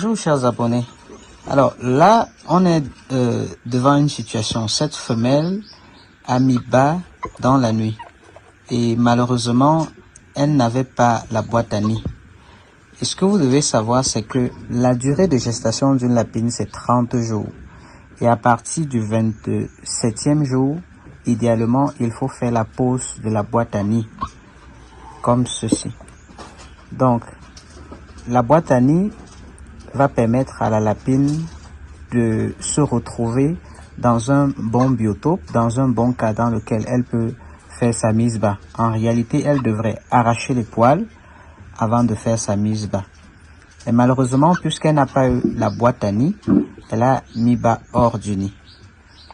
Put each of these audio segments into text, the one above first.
Bonjour chers abonnés. Alors là, on est devant une situation. Cette femelle a mis bas dans la nuit et malheureusement, elle n'avait pas la boîte à nid. Et ce que vous devez savoir, c'est que la durée de gestation d'une lapine, c'est 30 jours. Et à partir du 27e jour, idéalement, il faut faire la pose de la boîte à nid, comme ceci. Donc, la boîte à nid va permettre à la lapine de se retrouver dans un bon biotope, dans un bon cas dans lequel elle peut faire sa mise bas. En réalité, elle devrait arracher les poils avant de faire sa mise bas. Et malheureusement, puisqu'elle n'a pas eu la boîte à nid, elle a mis bas hors du nid.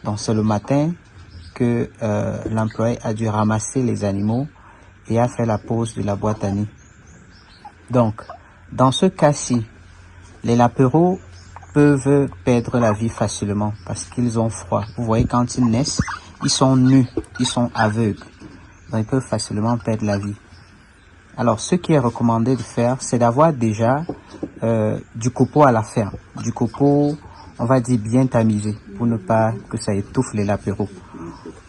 Donc c'est le matin que l'employé a dû ramasser les animaux et a fait la pose de la boîte à nid. Donc, dans ce cas-ci, les lapereaux peuvent perdre la vie facilement parce qu'ils ont froid. Vous voyez, quand ils naissent, ils sont nus, ils sont aveugles. Donc, ils peuvent facilement perdre la vie. Alors, ce qui est recommandé de faire, c'est d'avoir déjà du copeau à la ferme. Du copeau, on va dire bien tamisé, pour ne pas que ça étouffe les lapereaux.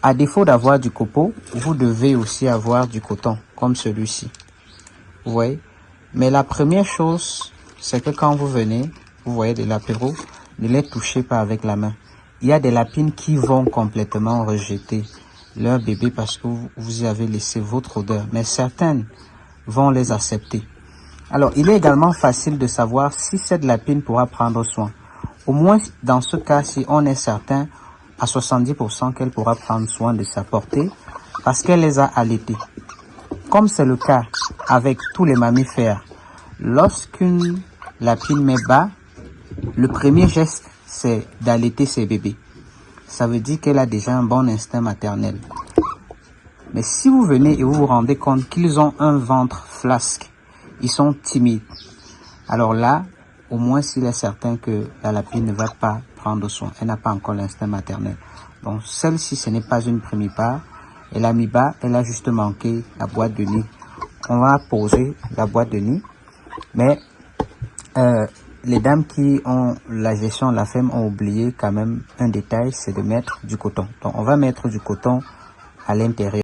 À défaut d'avoir du copeau, vous devez aussi avoir du coton, comme celui-ci. Vous voyez? Mais la première chose, c'est que quand vous venez, vous voyez des lapereaux, ne les touchez pas avec la main. Il y a des lapines qui vont complètement rejeter leur bébé parce que vous y avez laissé votre odeur. Mais certaines vont les accepter. Alors, il est également facile de savoir si cette lapine pourra prendre soin. Au moins, dans ce cas, si on est certain à 70% qu'elle pourra prendre soin de sa portée parce qu'elle les a allaités. Comme c'est le cas avec tous les mammifères, lorsqu'une lapine met bas, le premier geste, c'est d'allaiter ses bébés. Ça veut dire qu'elle a déjà un bon instinct maternel. Mais si vous venez et vous vous rendez compte qu'ils ont un ventre flasque, ils sont timides, alors là, au moins s'il est certain que la lapine ne va pas prendre soin, elle n'a pas encore l'instinct maternel. Donc celle-ci, ce n'est pas une primipare, elle a mis bas, elle a juste manqué la boîte de nid. On va poser la boîte de nid, mais les dames qui ont la gestion de la ferme ont oublié quand même un détail, c'est de mettre du coton. Donc on va mettre du coton à l'intérieur.